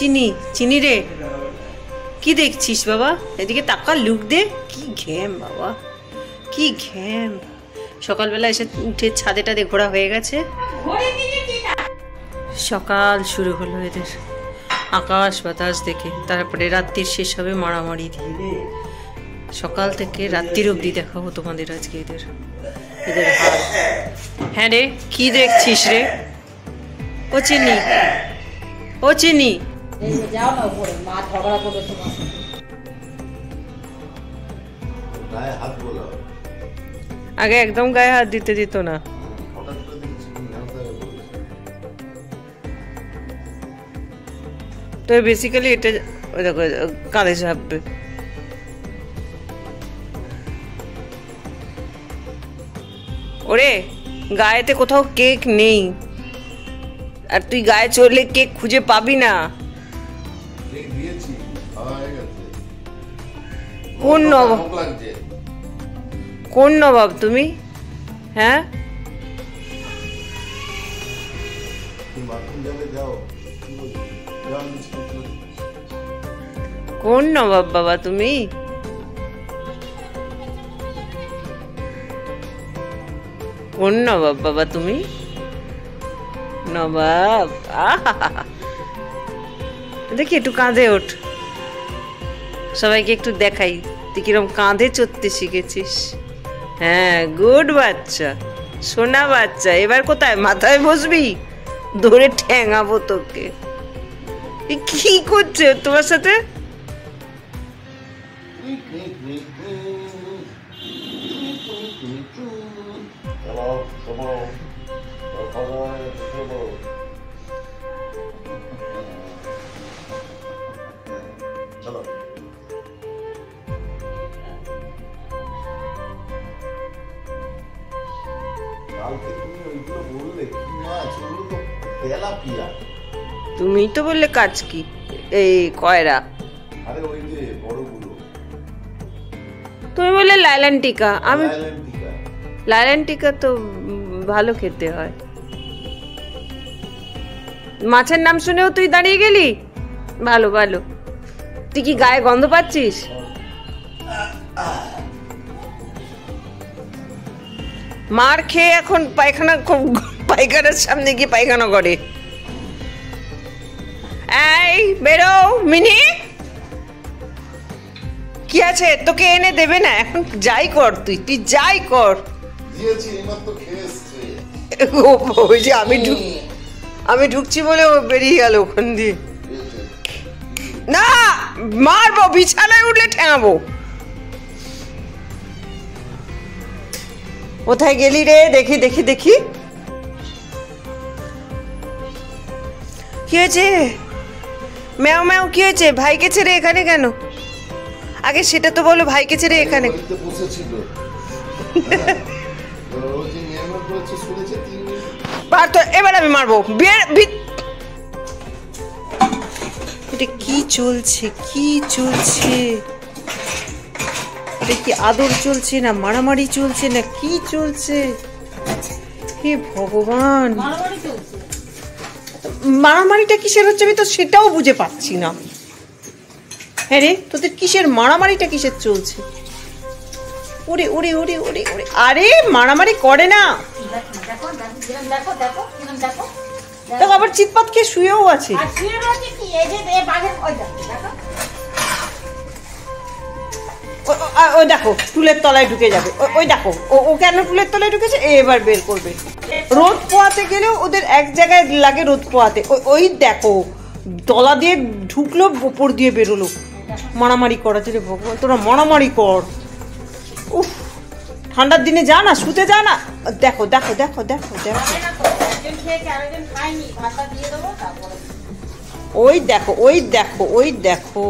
চিনি চিনি রে, কি দেখছিস বাবা? এদিকে তাকা, লুক দে। কি ঘ্যাম বাবা, কি ঘ্যাম। সকালবেলা এসে উঠে ছাদে টাদে ঘোরা হয়ে গেছে। সকাল শুরু হলো এদের আকাশ বাতাস দেখে, তারপরে রাত্রির শেষ হবে মারামারি দিয়ে। সকাল থেকে রাত্রির অবধি দেখাবো তোমাদের আজকে এদের এদের হাল। হ্যাঁ রে, কি দেখছিস রে? ও চিনি, ও চিনি, আগে একদম গায়ে হাত দিতে দিত না। তো বেসিক্যালি এটা দেখো কাঁধে চাপবে। ওরে গায়েতে কোথাও কেক নেই, আর তুই গায়ে চড়লে কেক খুঁজে পাবি না। কোন নবাব, কোন নবাব তুমি? হ্যাঁ কোন নবাব বাবা তুমি? কোন নবাব বাবা তুমি? নবাব দেখি একটু কাঁধে ওঠ, সবাইকে একটু দেখাই তুই কিরম কাঁধে চড়তে শিখেছিস। হ্যাঁ গুড বাচ্চা, সোনা বাচ্চা। এবার কোথায় মাথায় বসবি? ধরে ঠ্যাঙাবো তোকে। কি করছে তোমার সাথে? তুমি তো বললে কাজ কি, এই কয়রা। তুমি বললে লাইলান টিকা, আমি লাইলান টিকা তো ভালো খেতে হয়। মাছের নাম শুনেও তুই দাঁড়িয়ে গেলি? ভালো ভালো। তুই কি গায়ে গন্ধ পাচ্ছিস? মার খেয়ে এখন পায়খানা, পায়খানার সামনে গিয়ে পায়খানা করে। এই বেরো মিনি, কি আছে তোকে এনে দেবে না এখন? যাই কর তুই, তুই যাই কর। ওই যে আমি ঢুকছি বলে ও বেরিয়ে গেল ওখান দিয়ে। না মারবো, বিছানায় উঠলে ঠেঙাবো। কোথায় গেলি রে? দেখি দেখি দেখি, কি হয়েছে? ম্যাও ম্যাও কি হয়েছে? ভাইকে ছেড়ে এখানে কেন? আগে সেটা তো বলো, ভাইকে ছেড়ে এখানে। এবার আমি মারবো। এটা কি চলছে, কি চলছে? এটা কি আদর চলছে না মারামারি চলছে না কি চলছে? হে ভগবান, মারামারিটা কিসের হচ্ছে আমি তো সেটাও বুঝে পাচ্ছি না। হ্যাঁ রে, তোদের কিসের মারামারিটা কিসের চলছে? ওরে ওরে ওরে ওরে ওরে, আরে মারামারি করে না। দেখো আবার চিৎপাত খেয়ে শুয়েও আছে। ওই দেখো টুলের তলায় ঢুকে যাবে। ওই দেখো ও কেন টুলের তলায় ঢুকেছে, এবার বের করবে। রোদ পোয়াতে গেলেও ওদের এক জায়গায় লাগে রোদ পোয়াতে। ওই দেখো তলা দিয়ে ঢুকলো, ওপর দিয়ে বেরোলো। মারামারি করাচ্ছে রে ভগবান, তোরা মারামারি কর। উফ, ঠান্ডার দিনে যা না, শুতে যা না। দেখো দেখো দেখো দেখো দেখো, ওই দেখো ওই দেখো ওই দেখো।